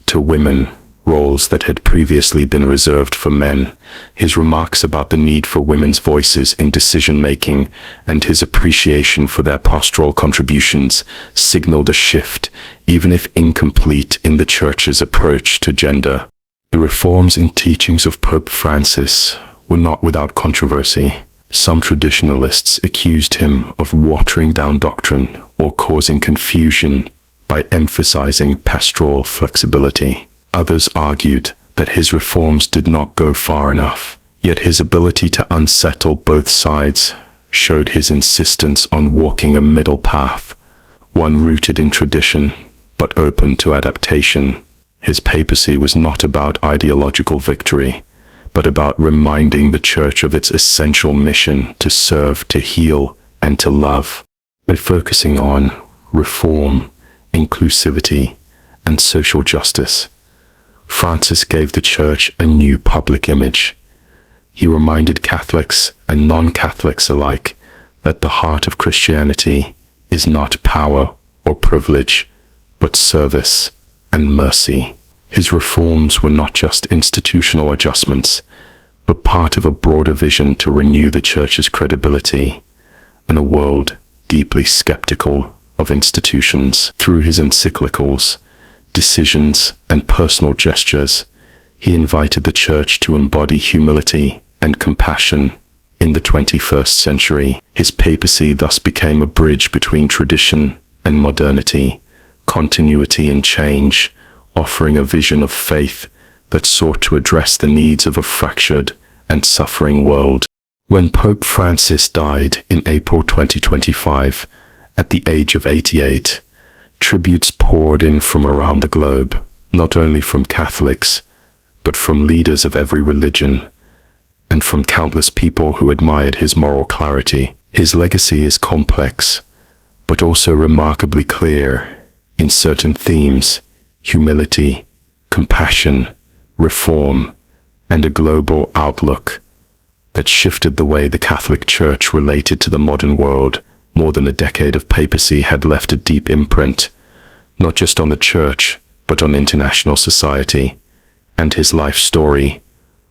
to women, roles that had previously been reserved for men. His remarks about the need for women's voices in decision-making and his appreciation for their pastoral contributions signaled a shift, even if incomplete, in the Church's approach to gender. The reforms and teachings of Pope Francis were not without controversy. Some traditionalists accused him of watering down doctrine or causing confusion by emphasizing pastoral flexibility. Others argued that his reforms did not go far enough, yet his ability to unsettle both sides showed his insistence on walking a middle path, one rooted in tradition, but open to adaptation. His papacy was not about ideological victory, but about reminding the Church of its essential mission to serve, to heal, and to love. By focusing on reform, inclusivity, and social justice, Francis gave the Church a new public image. He reminded Catholics and non-Catholics alike that the heart of Christianity is not power or privilege, but service and mercy. His reforms were not just institutional adjustments, but part of a broader vision to renew the Church's credibility in a world deeply skeptical of institutions. Through his encyclicals, decisions, and personal gestures, he invited the Church to embody humility and compassion in the 21st century. His papacy thus became a bridge between tradition and modernity, continuity and change, offering a vision of faith that sought to address the needs of a fractured and suffering world. When Pope Francis died in April 2025, at the age of 88, tributes poured in from around the globe, not only from Catholics, but from leaders of every religion, and from countless people who admired his moral clarity. His legacy is complex, but also remarkably clear in certain themes: humility, compassion, reform, and a global outlook that shifted the way the Catholic Church related to the modern world. More than a decade of papacy had left a deep imprint, not just on the Church, but on international society, and his life story,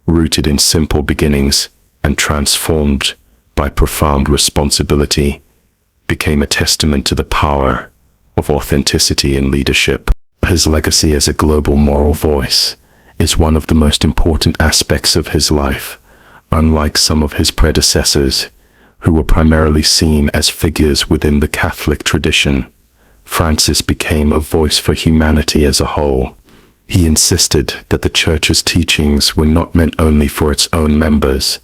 rooted in simple beginnings and transformed by profound responsibility, became a testament to the power of authenticity in leadership. His legacy as a global moral voice is one of the most important aspects of his life. Unlike some of his predecessors, who were primarily seen as figures within the Catholic tradition, Francis became a voice for humanity as a whole. He insisted that the Church's teachings were not meant only for its own members,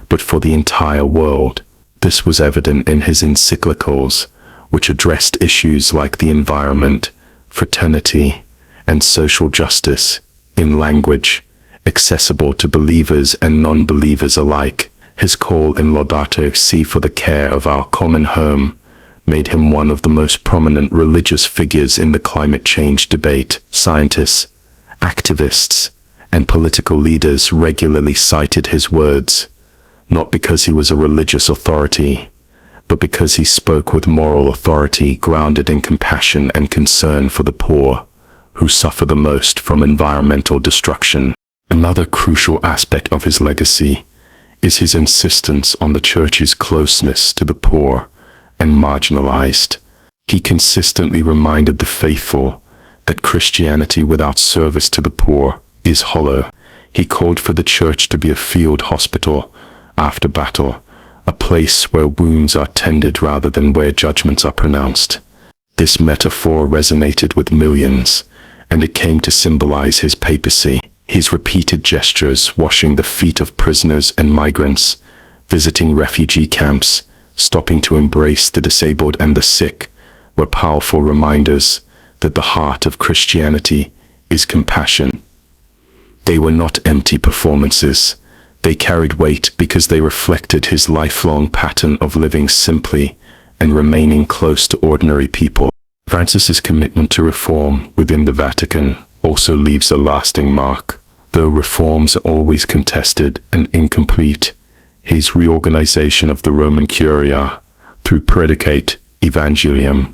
but for the entire world. This was evident in his encyclicals, which addressed issues like the environment, fraternity, and social justice in language accessible to believers and non-believers alike. His call in Laudato Si for the care of our common home made him one of the most prominent religious figures in the climate change debate. Scientists, activists, and political leaders regularly cited his words, not because he was a religious authority, but because he spoke with moral authority grounded in compassion and concern for the poor, who suffer the most from environmental destruction. Another crucial aspect of his legacy is his insistence on the Church's closeness to the poor and marginalized. He consistently reminded the faithful that Christianity without service to the poor is hollow. He called for the Church to be a field hospital after battle, a place where wounds are tended rather than where judgments are pronounced. This metaphor resonated with millions, and it came to symbolize his papacy. His repeated gestures, washing the feet of prisoners and migrants, visiting refugee camps, stopping to embrace the disabled and the sick, were powerful reminders that the heart of Christianity is compassion. They were not empty performances. They carried weight because they reflected his lifelong pattern of living simply and remaining close to ordinary people. Francis's commitment to reform within the Vatican also leaves a lasting mark. Though reforms are always contested and incomplete, his reorganization of the Roman Curia through Predicate Evangelium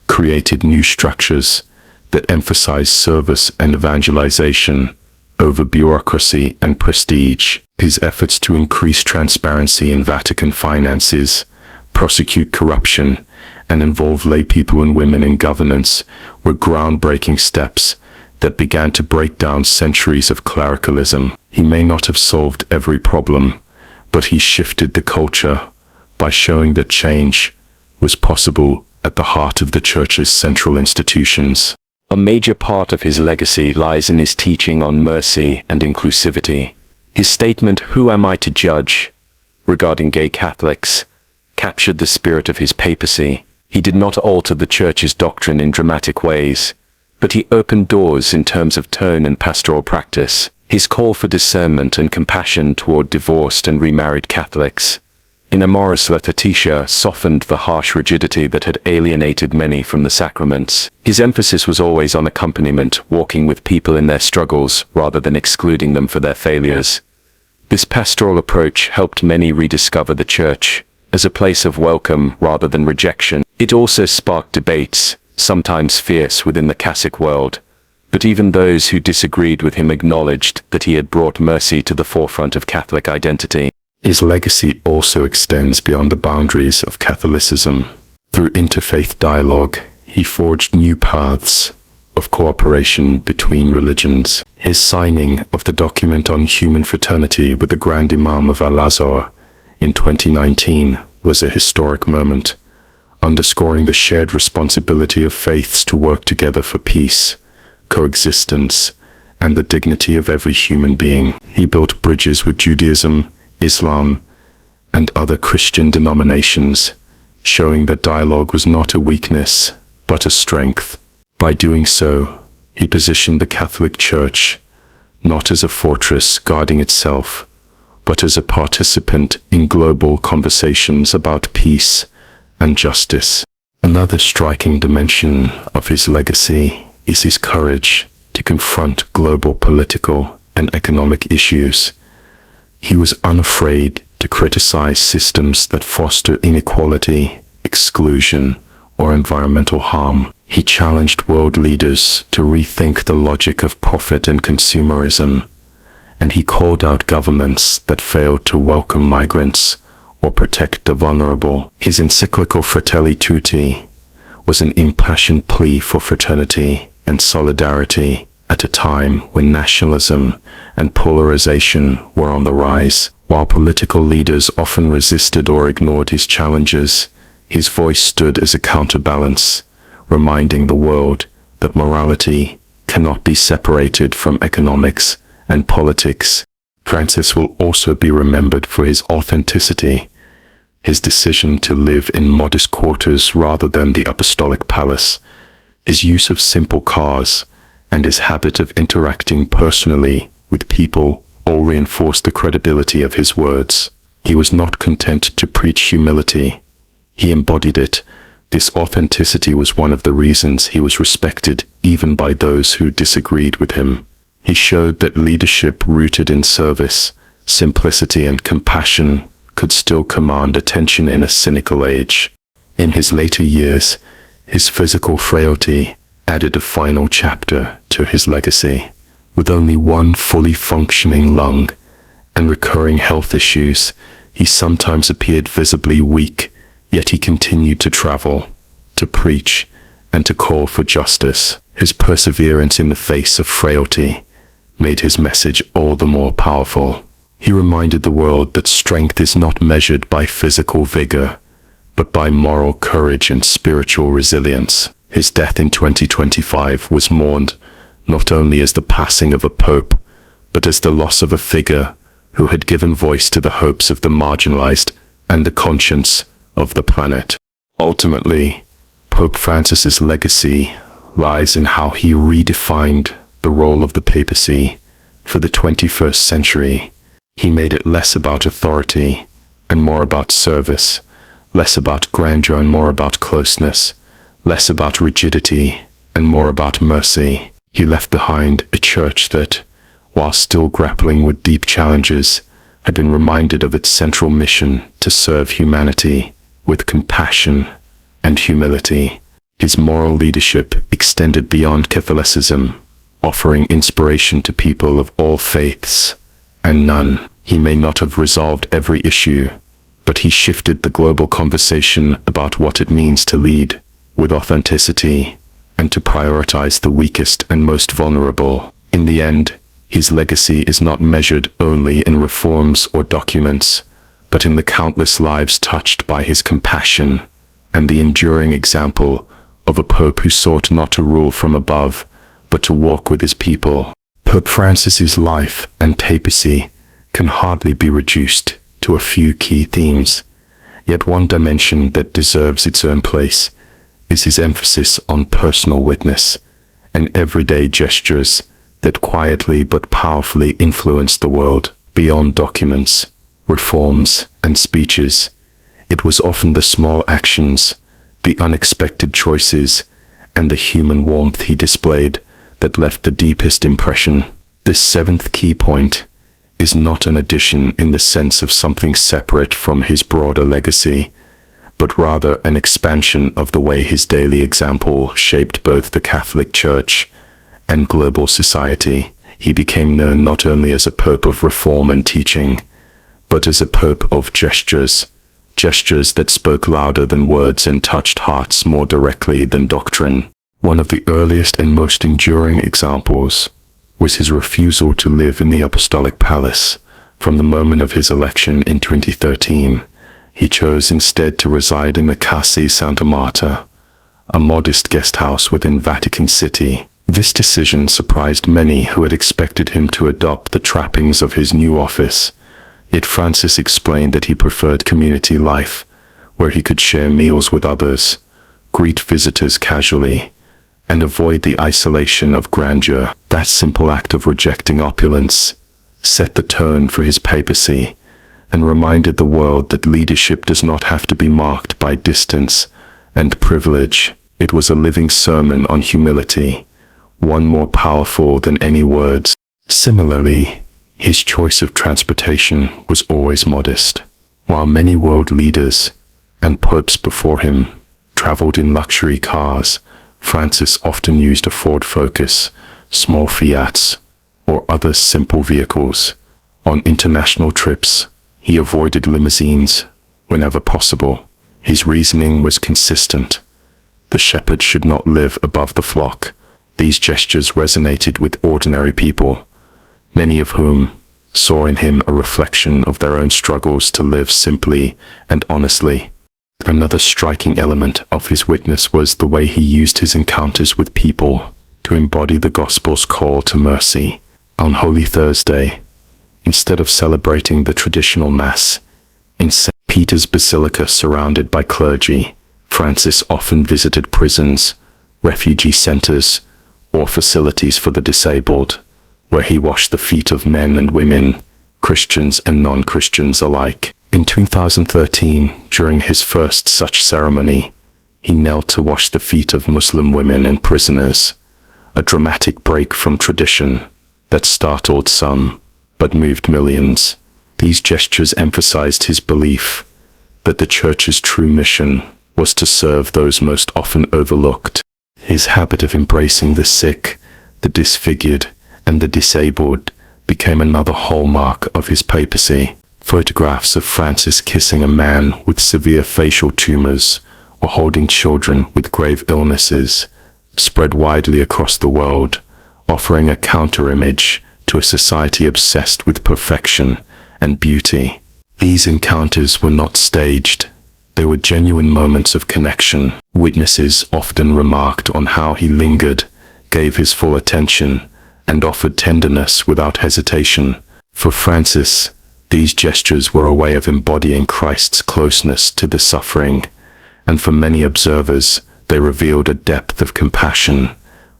created new structures that emphasize service and evangelization over bureaucracy and prestige. His efforts to increase transparency in Vatican finances, prosecute corruption, and involve laypeople and women in governance were groundbreaking steps that began to break down centuries of clericalism. He may not have solved every problem, but he shifted the culture by showing that change was possible at the heart of the Church's central institutions. A major part of his legacy lies in his teaching on mercy and inclusivity. His statement, "Who am I to judge?" regarding gay Catholics, captured the spirit of his papacy. He did not alter the Church's doctrine in dramatic ways, but he opened doors in terms of tone and pastoral practice. His call for discernment and compassion toward divorced and remarried Catholics in Amoris Laetitia softened the harsh rigidity that had alienated many from the sacraments. His emphasis was always on accompaniment, walking with people in their struggles rather than excluding them for their failures. This pastoral approach helped many rediscover the Church as a place of welcome rather than rejection. It also sparked debates, sometimes fierce within the Catholic world, But even those who disagreed with him acknowledged that he had brought mercy to the forefront of Catholic identity. His legacy also extends beyond the boundaries of Catholicism. Through interfaith dialogue, he forged new paths of cooperation between religions. His signing of the document on human fraternity with the Grand Imam of Al-Azhar in 2019 was a historic moment, underscoring the shared responsibility of faiths to work together for peace, coexistence, and the dignity of every human being. He built bridges with Judaism, Islam, and other Christian denominations, showing that dialogue was not a weakness, but a strength. By doing so, he positioned the Catholic Church not as a fortress guarding itself, but as a participant in global conversations about peace and justice. Another striking dimension of his legacy is his courage to confront global political and economic issues. He was unafraid to criticize systems that foster inequality, exclusion, or environmental harm. He challenged world leaders to rethink the logic of profit and consumerism, and he called out governments that failed to welcome migrants or protect the vulnerable. His encyclical Fratelli Tutti was an impassioned plea for fraternity and solidarity at a time when nationalism and polarization were on the rise. While political leaders often resisted or ignored his challenges, his voice stood as a counterbalance, reminding the world that morality cannot be separated from economics and politics. Francis will also be remembered for his authenticity, his decision to live in modest quarters rather than the apostolic palace, his use of simple cars, and his habit of interacting personally with people all reinforced the credibility of his words. He was not content to preach humility. He embodied it. This authenticity was one of the reasons he was respected even by those who disagreed with him. He showed that leadership rooted in service, simplicity, and compassion could still command attention in a cynical age. In his later years, his physical frailty added a final chapter to his legacy. With only one fully functioning lung and recurring health issues, he sometimes appeared visibly weak, yet he continued to travel, to preach, and to call for justice. His perseverance in the face of frailty made his message all the more powerful. He reminded the world that strength is not measured by physical vigor, but by moral courage and spiritual resilience. His death in 2025 was mourned not only as the passing of a pope, but as the loss of a figure who had given voice to the hopes of the marginalized and the conscience of the planet. Ultimately, Pope Francis's legacy lies in how he redefined the role of the papacy for the 21st century. He made it less about authority and more about service, less about grandeur and more about closeness, less about rigidity and more about mercy. He left behind a church that, while still grappling with deep challenges, had been reminded of its central mission to serve humanity with compassion and humility. His moral leadership extended beyond Catholicism, offering inspiration to people of all faiths and none. He may not have resolved every issue, but he shifted the global conversation about what it means to lead with authenticity and to prioritize the weakest and most vulnerable. In the end, his legacy is not measured only in reforms or documents, but in the countless lives touched by his compassion and the enduring example of a pope who sought not to rule from above, but to walk with his people. Pope Francis's life and papacy can hardly be reduced to a few key themes, yet one dimension that deserves its own place is his emphasis on personal witness and everyday gestures that quietly but powerfully influenced the world. Beyond documents, reforms, and speeches, it was often the small actions, the unexpected choices, and the human warmth he displayed that left the deepest impression. This seventh key point is not an addition in the sense of something separate from his broader legacy, but rather an expansion of the way his daily example shaped both the Catholic Church and global society. He became known not only as a pope of reform and teaching, but as a pope of gestures, gestures that spoke louder than words and touched hearts more directly than doctrine. One of the earliest and most enduring examples was his refusal to live in the apostolic palace. From the moment of his election in 2013, he chose instead to reside in the Casa Santa Marta, a modest guest house within Vatican City. This decision surprised many who had expected him to adopt the trappings of his new office. Yet Francis explained that he preferred community life, where he could share meals with others, greet visitors casually, and avoid the isolation of grandeur. That simple act of rejecting opulence set the tone for his papacy and reminded the world that leadership does not have to be marked by distance and privilege. It was a living sermon on humility, one more powerful than any words. Similarly, his choice of transportation was always modest. While many world leaders and popes before him traveled in luxury cars, Francis often used a Ford Focus, small Fiats, or other simple vehicles. On international trips, he avoided limousines whenever possible. His reasoning was consistent. The shepherd should not live above the flock. These gestures resonated with ordinary people, many of whom saw in him a reflection of their own struggles to live simply and honestly. Another striking element of his witness was the way he used his encounters with people to embody the gospel's call to mercy. On Holy Thursday, instead of celebrating the traditional Mass in St. Peter's Basilica surrounded by clergy, Francis often visited prisons, refugee centers, or facilities for the disabled, where he washed the feet of men and women, Christians and non-Christians alike. In 2013, during his first such ceremony, he knelt to wash the feet of Muslim women and prisoners, a dramatic break from tradition that startled some, but moved millions. These gestures emphasized his belief that the Church's true mission was to serve those most often overlooked. His habit of embracing the sick, the disfigured, and the disabled became another hallmark of his papacy. Photographs of Francis kissing a man with severe facial tumors or holding children with grave illnesses spread widely across the world, offering a counter-image to a society obsessed with perfection and beauty. These encounters were not staged. They were genuine moments of connection. Witnesses often remarked on how he lingered, gave his full attention, and offered tenderness without hesitation. For Francis, these gestures were a way of embodying Christ's closeness to the suffering, and for many observers, they revealed a depth of compassion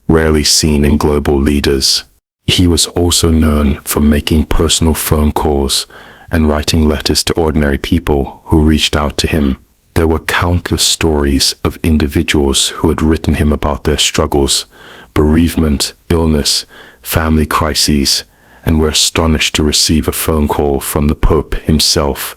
rarely seen in global leaders. He was also known for making personal phone calls and writing letters to ordinary people who reached out to him. There were countless stories of individuals who had written him about their struggles, bereavement, illness, family crises, and were astonished to receive a phone call from the Pope himself.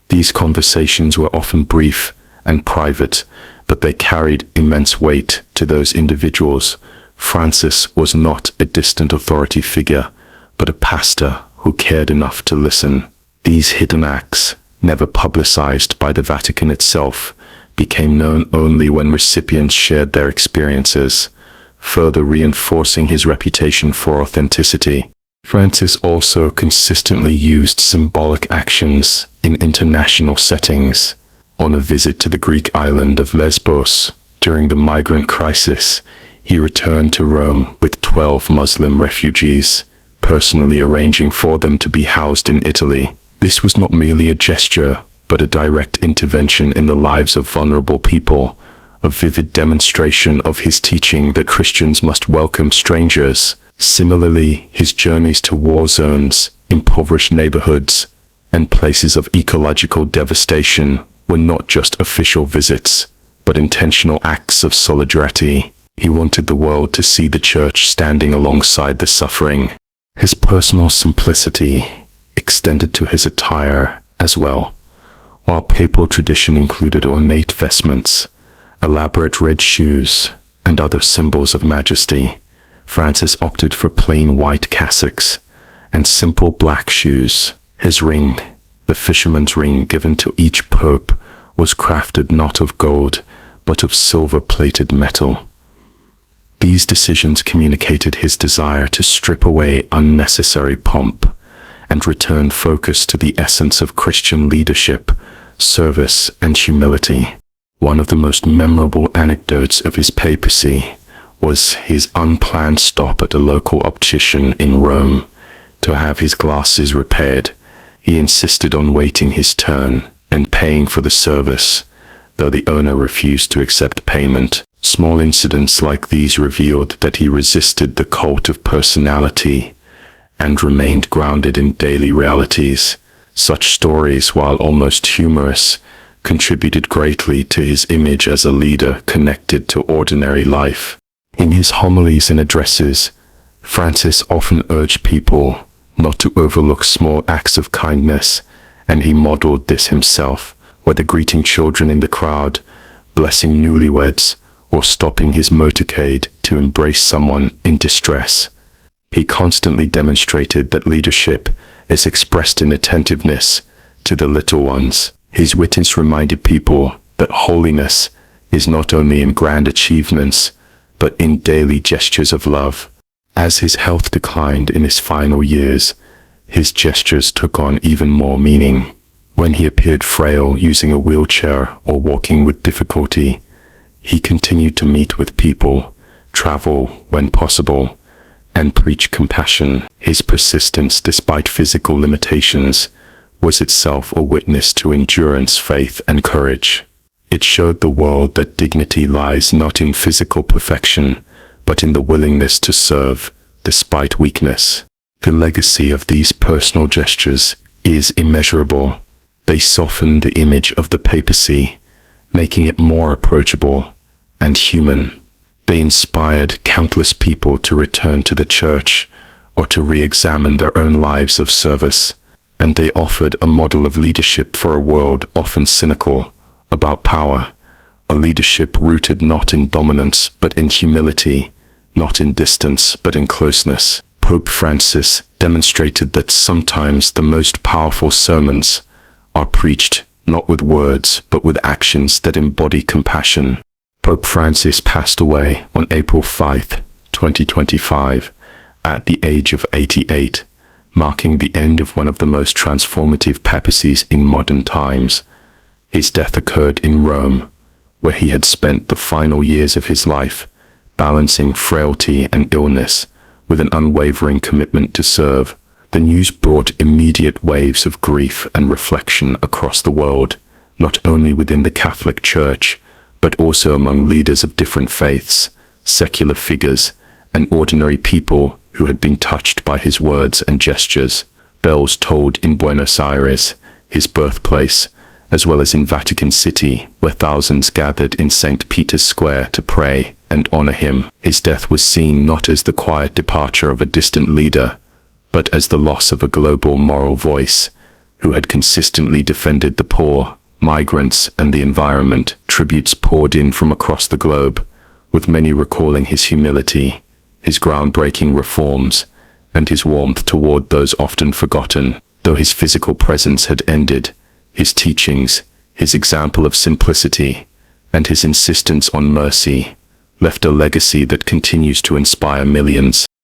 These conversations were often brief and private, but they carried immense weight to those individuals. Francis was not a distant authority figure, but a pastor who cared enough to listen. These hidden acts, never publicized by the Vatican itself, became known only when recipients shared their experiences, further reinforcing his reputation for authenticity. Francis also consistently used symbolic actions in international settings. On a visit to the Greek island of Lesbos during the migrant crisis, he returned to Rome with 12 Muslim refugees, personally arranging for them to be housed in Italy. This was not merely a gesture, but a direct intervention in the lives of vulnerable people, a vivid demonstration of his teaching that Christians must welcome strangers. Similarly, his journeys to war zones, impoverished neighborhoods, and places of ecological devastation were not just official visits, but intentional acts of solidarity. He wanted the world to see the Church standing alongside the suffering. His personal simplicity extended to his attire as well. While papal tradition included ornate vestments, elaborate red shoes, and other symbols of majesty, Francis opted for plain white cassocks and simple black shoes. His ring, the fisherman's ring given to each pope, was crafted not of gold, but of silver-plated metal. These decisions communicated his desire to strip away unnecessary pomp and return focus to the essence of Christian leadership, service, and humility. One of the most memorable anecdotes of his papacy was his unplanned stop at a local optician in Rome to have his glasses repaired. He insisted on waiting his turn and paying for the service, though the owner refused to accept payment. Small incidents like these revealed that he resisted the cult of personality and remained grounded in daily realities. Such stories, while almost humorous, contributed greatly to his image as a leader connected to ordinary life. In his homilies and addresses, Francis often urged people not to overlook small acts of kindness, and he modeled this himself, whether greeting children in the crowd, blessing newlyweds, or stopping his motorcade to embrace someone in distress. He constantly demonstrated that leadership is expressed in attentiveness to the little ones. His witness reminded people that holiness is not only in grand achievements, but in daily gestures of love. As his health declined in his final years, his gestures took on even more meaning. When he appeared frail, using a wheelchair or walking with difficulty, he continued to meet with people, travel when possible, and preach compassion. His persistence, despite physical limitations, was itself a witness to endurance, faith, and courage. It showed the world that dignity lies not in physical perfection, but in the willingness to serve, despite weakness. The legacy of these personal gestures is immeasurable. They softened the image of the papacy, making it more approachable and human. They inspired countless people to return to the church or to re-examine their own lives of service, and they offered a model of leadership for a world often cynical about power, a leadership rooted not in dominance but in humility, not in distance but in closeness. Pope Francis demonstrated that sometimes the most powerful sermons are preached not with words but with actions that embody compassion. Pope Francis passed away on April 5, 2025, at the age of 88, marking the end of one of the most transformative papacies in modern times. His death occurred in Rome, where he had spent the final years of his life, balancing frailty and illness with an unwavering commitment to serve. The news brought immediate waves of grief and reflection across the world, not only within the Catholic Church, but also among leaders of different faiths, secular figures, and ordinary people who had been touched by his words and gestures. Bells tolled in Buenos Aires, his birthplace, as well as in Vatican City, where thousands gathered in St. Peter's Square to pray and honor him. His death was seen not as the quiet departure of a distant leader, but as the loss of a global moral voice who had consistently defended the poor, migrants, and the environment. Tributes poured in from across the globe, with many recalling his humility, his groundbreaking reforms, and his warmth toward those often forgotten. Though his physical presence had ended, his teachings, his example of simplicity, and his insistence on mercy left a legacy that continues to inspire millions.